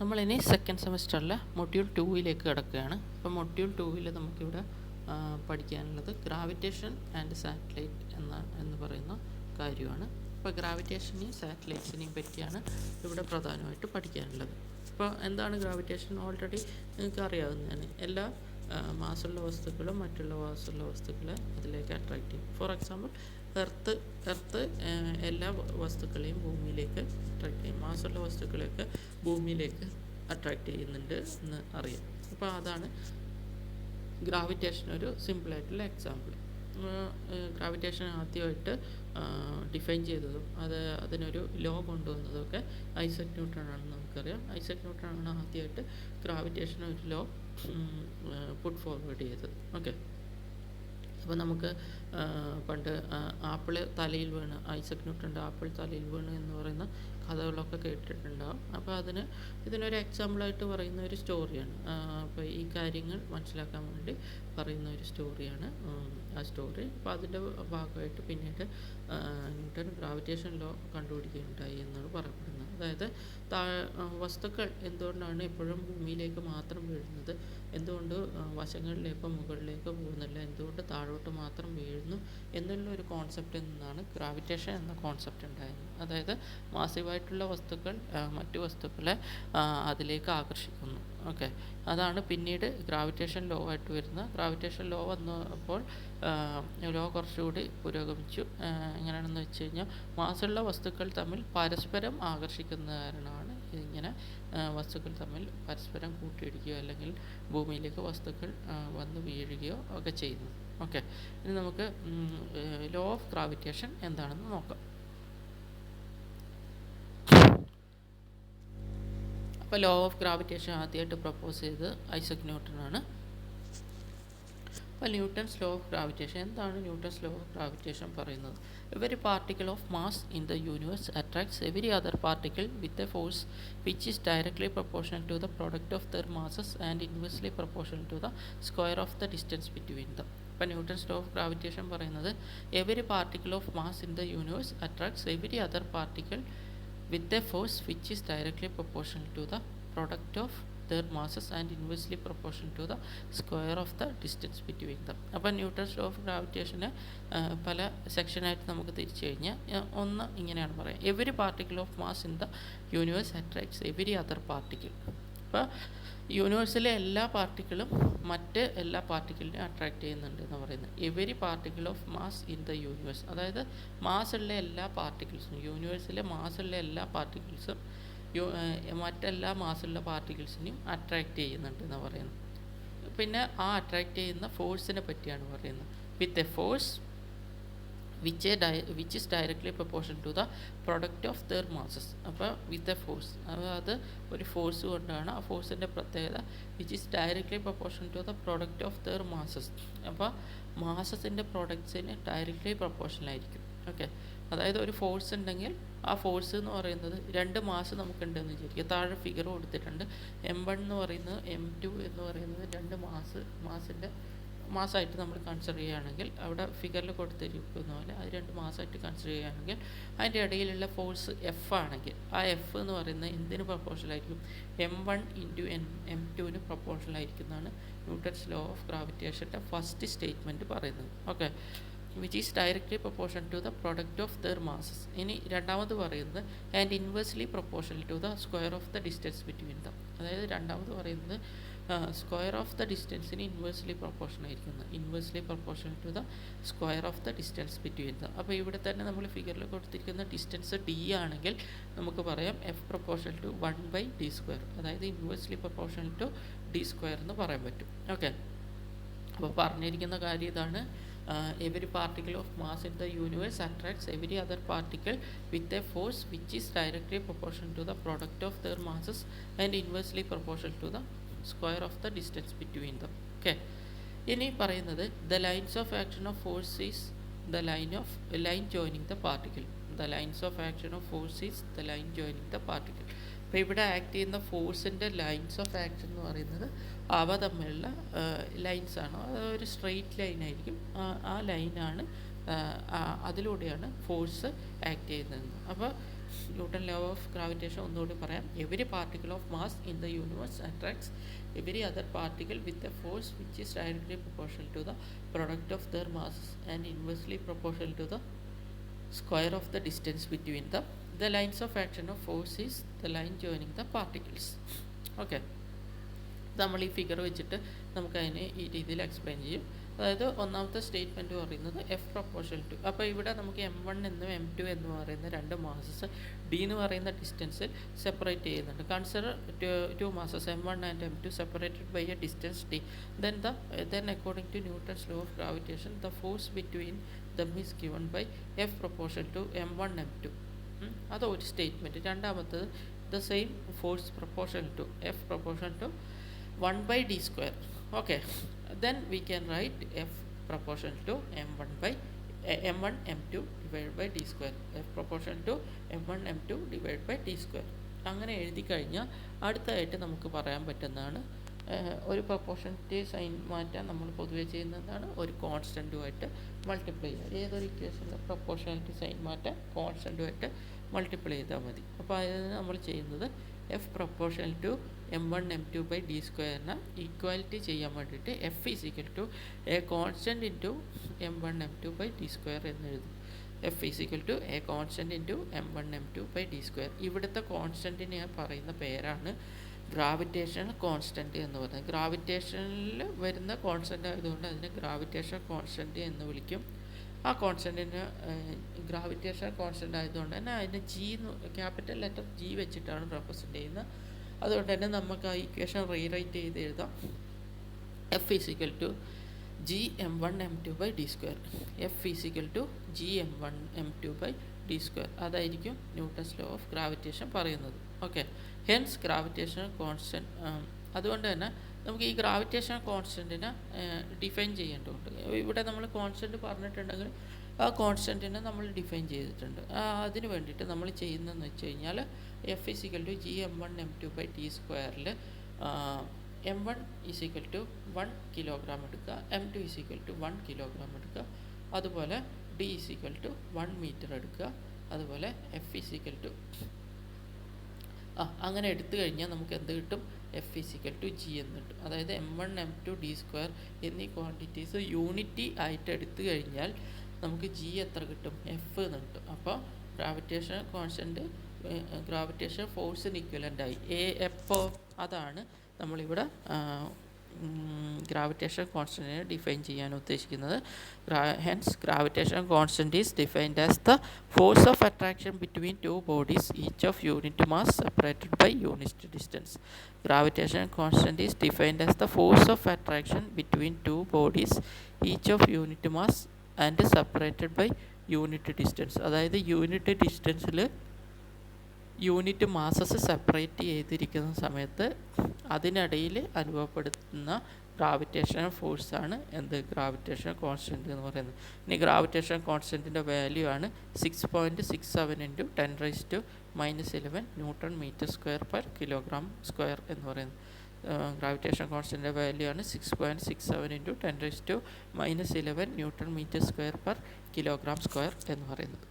നമ്മളിനി സെക്കൻഡ് സെമസ്റ്ററിൽ മൊഡ്യൂൾ 2ലേക്ക് കിടക്കുകയാണ്. അപ്പോൾ മൊഡ്യൂൾ 2 നമുക്കിവിടെ പഠിക്കാനുള്ളത് ഗ്രാവിറ്റേഷൻ ആൻഡ് സാറ്റലൈറ്റ് എന്ന് പറയുന്ന കാര്യമാണ്. അപ്പോൾ ഗ്രാവിറ്റേഷനെയും സാറ്റലൈറ്റ്സിനെയും പറ്റിയാണ് ഇവിടെ പ്രധാനമായിട്ട് പഠിക്കാനുള്ളത്. അപ്പോൾ എന്താണ് ഗ്രാവിറ്റേഷൻ? ഓൾറെഡി നിങ്ങൾക്ക് അറിയാവുന്നതാണ്. എല്ലാ മാസുള്ള വസ്തുക്കളും മറ്റുള്ള മാസുള്ള വസ്തുക്കളെ അതിലേക്ക് അട്രാക്റ്റ് ചെയ്യും. ഫോർ എക്സാമ്പിൾ എർത്ത് എല്ലാ വസ്തുക്കളെയും ഭൂമിയിലേക്ക് അട്രാക്റ്റ് ചെയ്യും. മാസുള്ള വസ്തുക്കളെയൊക്കെ ഭൂമിയിലേക്ക് അട്രാക്റ്റ് ചെയ്യുന്നുണ്ട് എന്ന് അറിയാം. അപ്പോൾ അതാണ് ഗ്രാവിറ്റേഷൻ ഒരു സിമ്പിളായിട്ടുള്ള എക്സാമ്പിൾ. ഗ്രാവിറ്റേഷൻ ആദ്യമായിട്ട് ഡിഫൈൻ ചെയ്തതും അതിനൊരു ലോ കൊണ്ടുവന്നതൊക്കെ ഐസക് ന്യൂട്ടൺ ആണെന്ന് നമുക്കറിയാം. ഐസക് ന്യൂട്ടൺ ആണ് ആദ്യമായിട്ട് ഗ്രാവിറ്റേഷൻ ഒരു ലോ പുട്ട് ഫോർവേഡ് ചെയ്തത്. ഓക്കെ, അപ്പോൾ നമുക്ക് പണ്ട് ആപ്പിൾ തലയിൽ വീണ്, ഐസക് ന്യൂട്ടൻ്റെ ആപ്പിൾ തലയിൽ വീണ് എന്ന് പറയുന്ന കഥകളൊക്കെ കേട്ടിട്ടുണ്ടാകും. അപ്പോൾ ഇതിനൊരു എക്സാമ്പിളായിട്ട് പറയുന്ന ഒരു സ്റ്റോറിയാണ്. അപ്പോൾ ഈ കാര്യങ്ങൾ മനസ്സിലാക്കാൻ വേണ്ടി പറയുന്ന ഒരു സ്റ്റോറിയാണ് ആ സ്റ്റോറി. അപ്പോൾ അതിൻ്റെ ഭാഗമായിട്ട് പിന്നീട് ന്യൂട്ടൺ ഗ്രാവിറ്റേഷൻ ലോ കണ്ടുപിടിക്കുകയുണ്ടായി എന്നാണ് പറയപ്പെടുന്നത്. അതായത് വസ്തുക്കൾ എന്തുകൊണ്ടാണ് എപ്പോഴും ഭൂമിയിലേക്ക് മാത്രം വീഴുന്നത്, എന്തുകൊണ്ട് വശങ്ങളിലേക്കോ മുകളിലേക്കോ പോകുന്നില്ല, എന്തുകൊണ്ട് താഴോട്ട് മാത്രം വീഴുന്നു എന്നുള്ള ഒരു കോൺസെപ്റ്റിൽ നിന്നാണ് ഗ്രാവിറ്റേഷൻ എന്ന കോൺസെപ്റ്റ് ഉണ്ടായത്. അതായത് മാസീവായിട്ടുള്ള വസ്തുക്കൾ മറ്റു വസ്തുക്കളെ അതിലേക്ക് ആകർഷിക്കുന്നു. ഓക്കെ, അതാണ് പിന്നീട് ഗ്രാവിറ്റേഷൻ ലോ ആയിട്ട് വരുന്നത്. ഗ്രാവിറ്റേഷൻ ലോ വന്നപ്പോൾ ലോ കുറച്ചുകൂടി പുരോഗമിച്ചു. എങ്ങനെയാണെന്ന് വെച്ച് കഴിഞ്ഞാൽ മാസുള്ള വസ്തുക്കൾ തമ്മിൽ പരസ്പരം ആകർഷിക്കുന്ന കാരണമാണ് ഇങ്ങനെ വസ്തുക്കൾ തമ്മിൽ പരസ്പരം കൂട്ടിയിടിക്കുകയോ അല്ലെങ്കിൽ ഭൂമിയിലേക്ക് വസ്തുക്കൾ വന്ന് വീഴുകയോ ഒക്കെ ചെയ്യുന്നു. ഓക്കെ, ഇനി നമുക്ക് ലോ ഓഫ് ഗ്രാവിറ്റേഷൻ എന്താണെന്ന് നോക്കാം. അപ്പോൾ ലോ ഓഫ് ഗ്രാവിറ്റേഷൻ ആദ്യമായിട്ട് പ്രപ്പോസ് ചെയ്തത് ഐസക് ന്യൂട്ടൺ ആണ്. അപ്പോൾ ന്യൂട്ടൺസ് ലോ ഓഫ് ഗ്രാവിറ്റേഷൻ എന്താണ്? ന്യൂട്ടൺസ് ലോ ഓഫ് ഗ്രാവിറ്റേഷൻ പറയുന്നത് every particle of mass in the universe attracts every other particle with a force which is directly proportional to the product of their masses and inversely proportional to the square of the distance between them. അപ്പോൾ Newton's law of gravitation പറയുന്നത് every particle of mass in the universe attracts every other particle with a force which is directly proportional to the product of their masses and inversely proportional to the square of the distance between them. അപ്പോൾ Newton's law of ഗ്രാവിറ്റേഷനെ പല സെക്ഷനായിട്ട് നമുക്ക് തിരിച്ചു കഴിഞ്ഞാൽ ഒന്ന് ഇങ്ങനെയാണ് പറയുക: every particle of mass in the universe attracts every other particle. അപ്പോൾ യൂണിവേഴ്സിലെ എല്ലാ പാർട്ടിക്കിളും മറ്റ് എല്ലാ പാർട്ടിക്കിളിനെ അട്രാക്റ്റ് ചെയ്യുന്നുണ്ട് എന്ന് പറയുന്നത്. Every particle of mass in the universe, അതായത് മാസുള്ള എല്ലാ പാർട്ടിക്കിൾസും, യൂണിവേഴ്സിലെ മാസുള്ള എല്ലാ പാർട്ടിക്കിൾസും മറ്റെല്ലാ മാസുള്ള പാർട്ടിക്കിൾസിനെയും അട്രാക്റ്റ് ചെയ്യുന്നുണ്ട് എന്ന് പറയുന്നത്. പിന്നെ ആ അട്രാക്റ്റ് ചെയ്യുന്ന ഫോഴ്സിനെ പറ്റിയാണ് പറയുന്നത്. വിത്ത് a force which is directly proportional to the product of their masses. അപ്പോൾ വിത്ത് എ ഫോഴ്സ്, അത് ഒരു ഫോഴ്സ് കൊണ്ടാണ്. ആ ഫോഴ്സിൻ്റെ പ്രത്യേകത which is directly proportional to the product of their masses. അപ്പോൾ മാസസിൻ്റെ പ്രൊഡക്ട്സിന് ഡയറക്ട്ലി പ്രൊപ്പോർഷണൽ ആയിരിക്കും. ഓക്കെ, അതായത് ഒരു ഫോഴ്സ് ഉണ്ടെങ്കിൽ ആ ഫോഴ്സ് എന്ന് പറയുന്നത് 2 മാസ് നമുക്കുണ്ടെന്ന് വിചാരിക്കുക. താഴെ ഫിഗർ കൊടുത്തിട്ടുണ്ട്. M1 എന്ന് പറയുന്നത് M2 എന്ന് പറയുന്നത് 2 മാസിൻ്റെ മാസമായിട്ട് നമ്മൾ കൺസിഡർ ചെയ്യുകയാണെങ്കിൽ, അവിടെ ഫിഗറിൽ കൊടുത്തിരിക്കുന്ന പോലെ അത് 2 മാസമായിട്ട് കൺസിഡർ ചെയ്യുകയാണെങ്കിൽ അതിൻ്റെ ഇടയിലുള്ള ഫോഴ്സ് F ആണെങ്കിൽ ആ F എന്ന് പറയുന്നത് എന്തിന് പ്രൊപ്പോർഷണൽ ആയിരിക്കും? M1 ഇൻറ്റു M2ന് പ്രൊപ്പോർഷണൽ ആയിരിക്കുന്നതാണ് ന്യൂട്ടൺസ് ലോ ഓഫ് ഗ്രാവിറ്റേഷൻ്റെ ഫസ്റ്റ് സ്റ്റേറ്റ്മെൻറ്റ് പറയുന്നത്. Okay, which is directly proportional to the product of their masses. ഇനി രണ്ടാമത് പറയുന്നത് and inversely proportional to the square of the distance between them. അതായത് രണ്ടാമത് പറയുന്നത് സ്ക്വയർ ഓഫ് ദ ഡിസ്റ്റൻസിന് ഇൻവേഴ്സ്ലി പ്രൊപ്പോർഷണൽ ആയിരിക്കുന്നത്. Inversely proportional to the square of the distance between them. അപ്പോൾ ഇവിടെ തന്നെ നമ്മൾ ഫിഗറിൽ കൊടുത്തിരിക്കുന്ന ഡിസ്റ്റൻസ് D ആണെങ്കിൽ നമുക്ക് പറയാം F പ്രൊപ്പോർഷണൽ ടു 1/d². അതായത് ഇൻവേഴ്സ്ലി പ്രൊപ്പോർഷണൽ ടു d² എന്ന് പറയാൻ പറ്റും. ഓക്കെ, അപ്പോൾ പറഞ്ഞിരിക്കുന്ന കാര്യം ഇതാണ്: every particle of mass in the universe attracts every other particle with a force which is directly proportional to the product of their masses and inversely proportional to the square of the distance between them. Okay, ഇനി പറയുന്നത് the lines of action of force is the line joining the particle. The lines of action of force is the line joining the particle. അപ്പോൾ ഇവിടെ act ചെയ്യുന്ന ഫോഴ്സിൻ്റെ lines of action എന്ന് പറയുന്നത് അവ തമ്മിലുള്ള ലൈൻസാണ്. അതൊരു സ്ട്രെയിറ്റ് ലൈനായിരിക്കും. ആ ലൈനാണ്, അതിലൂടെയാണ് ഫോഴ്സ് ആക്ട് ചെയ്യുന്നത്. അപ്പോൾ ന്യൂട്ടൺ ലോ ഓഫ് ഗ്രാവിറ്റേഷൻ ഒന്നുകൂടി പറയാം. Every particle of mass in the universe attracts every other particle with a force which is directly proportional to the product of their masses and inversely proportional to the square of the distance between them. The lines of action of force is the line joining the particles. Okay, നമ്മൾ ഈ figure വെച്ചിട്ട് നമുക്കതിനെ ഈ രീതിയിൽ explain ചെയ്യും. അതായത് ഒന്നാമത്തെ statement പറയുന്നത് എഫ് പ്രൊപ്പോർഷണൽ ടു. അപ്പോൾ ഇവിടെ നമുക്ക് M1 എന്നും M2 എന്ന് പറയുന്ന രണ്ട് മാസസ് ഡി എന്ന് പറയുന്ന ഡിസ്റ്റൻസിൽ സെപ്പറേറ്റ് ചെയ്യുന്നുണ്ട്. Consider two masses M1 and M2 separated by a distance d. Then according to Newton's law of gravitation, the force between them is given by F proportional to M1 M2. അത് ഒരു statement. രണ്ടാമത്തത് the same force proportional to F proportional to 1 by d square. Okay, then we can write F proportional to M1 M2 divided by d square. F proportional to M1 M2 divided by d square. അങ്ങനെ എഴുതി കഴിഞ്ഞാൽ അടുത്തായിട്ട് നമുക്ക് പറയാൻ പറ്റുന്നതാണ് ഒരു proportionality sign മാറ്റാൻ നമ്മൾ പൊതുവെ ചെയ്യുന്നതാണ് ഒരു കോൺസ്റ്റൻറ്റുമായിട്ട് മൾട്ടിപ്ലൈ ചെയ്യുക. ഏതൊരു ഇക്വേഷനിലെ പ്രൊപ്പോർഷണലിറ്റി സൈൻ മാറ്റാൻ കോൺസ്റ്റൻറ്റുമായിട്ട് മൾട്ടിപ്ലൈ ചെയ്താൽ മതി. അപ്പോൾ അതിന് നമ്മൾ ചെയ്യുന്നത് F proportional to M1 M2 by d സ്ക്വയറിനെ ഈക്വാലിറ്റി ചെയ്യാൻ വേണ്ടിയിട്ട് F is equal to a constant into M1 M2 by d square എന്ന് എഴുതും. F is equal to a constant into M1 M2 by d square. ഇവിടുത്തെ കോൺസ്റ്റൻറ്റിന് ഞാൻ പറയുന്ന പേരാണ് ഗ്രാവിറ്റേഷണൽ കോൺസ്റ്റൻറ്റ് എന്ന് പറയുന്നത്. ഗ്രാവിറ്റേഷനിൽ വരുന്ന കോൺസ്റ്റൻ്റ് ആയതുകൊണ്ട് അതിനെ ഗ്രാവിറ്റേഷൻ കോൺസ്റ്റൻറ്റ് എന്ന് വിളിക്കും. ആ കോൺസ്റ്റൻറ്റിന് ഗ്രാവിറ്റേഷൻ കോൺസ്റ്റൻ്റ് ആയതുകൊണ്ട് തന്നെ അതിന് ജി ക്യാപിറ്റൽ ലെറ്റർ ജി വെച്ചിട്ടാണ് റെപ്രസെൻ്റ് ചെയ്യുന്നത്. അതുകൊണ്ട് തന്നെ നമുക്ക് ആ ഇക്വേഷൻ റീറൈറ്റ് ചെയ്ത് എഴുതാം. F is equal to G M1 M2 by d square. F is equal to G M1 M2 by d square. അതായിരിക്കും ന്യൂട്ടൺസ് ലോ ഓഫ് ഗ്രാവിറ്റേഷൻ പറയുന്നത്. Okay, hence gravitation constant. അതുകൊണ്ട് തന്നെ നമുക്ക് ഈ ഗ്രാവിറ്റേഷൻ കോൺസ്റ്റൻറ്റിനെ define ചെയ്യേണ്ടതുണ്ട്. ഇവിടെ നമ്മൾ കോൺസ്റ്റൻറ്റ് പറഞ്ഞിട്ടുണ്ടെങ്കിൽ ആ കോൺസ്റ്റൻറ്റിനെ നമ്മൾ ഡിഫൈൻ ചെയ്തിട്ടുണ്ട്. അതിന് വേണ്ടിയിട്ട് നമ്മൾ ചെയ്യുന്നതെന്ന് വെച്ച് കഴിഞ്ഞാൽ F is equal to G M1 M2 by d സ്ക്വയറിൽ M1 is equal to 1 kilogram എടുക്കുക, M2 is equal to 1 kilogram എടുക്കുക, അതുപോലെ d is equal to 1 metre എടുക്കുക, അതുപോലെ എഫ് ഈസ് ഈക്വൽ ടു അങ്ങനെ എടുത്തു കഴിഞ്ഞാൽ നമുക്ക് എന്ത് കിട്ടും? F is equal to G എന്ന് കിട്ടും. അതായത് M1 M2 d സ്ക്വയർ എന്നീ ക്വാണ്ടിറ്റീസ് യൂണിറ്റി ആയിട്ട് എടുത്തു കഴിഞ്ഞാൽ നമുക്ക് ജി എത്ര കിട്ടും? എഫ് എന്ന് കിട്ടും. അപ്പോൾ ഗ്രാവിറ്റേഷൻ കോൺസ്റ്റൻറ്റ് ഗ്രാവിറ്റേഷൻ ഫോഴ്സിന് ഇക്വലൻ്റായി എഫ്. അതാണ് നമ്മളിവിടെ ഗ്രാവിറ്റേഷൻ കോൺസ്റ്റൻറ്റിനെ ഡിഫൈൻ ചെയ്യാൻ ഉദ്ദേശിക്കുന്നത്. Hence gravitation constant is defined as the force of attraction between two bodies each of unit mass separated by unit distance. Gravitation constant is defined as the force of attraction between two bodies each of unit mass and separated by unit distance. അതായത് unit ഡിസ്റ്റൻസിൽ unit masses separate ചെയ്തിരിക്കുന്ന സമയത്ത് അതിനിടയിൽ അനുഭവപ്പെടുന്ന gravitation ഫോഴ്സാണ് എന്ത്? Gravitation constant എന്ന് പറയുന്നത്. ഇനി ഗ്രാവിറ്റേഷൻ കോൺസ്റ്റൻറ്റിൻ്റെ വാല്യൂ ആണ് 6.67 × 10⁻⁻11 newton metre square per kilogram square എന്ന് പറയുന്നത്. ഗ്രാവിറ്റേഷൻ കോൺസ്റ്റൻറ്റിൻ്റെ വാല്യൂ ആണ് 6.67 × 10⁻⁻11 newton metre square per kilogram square എന്ന് പറയുന്നത്.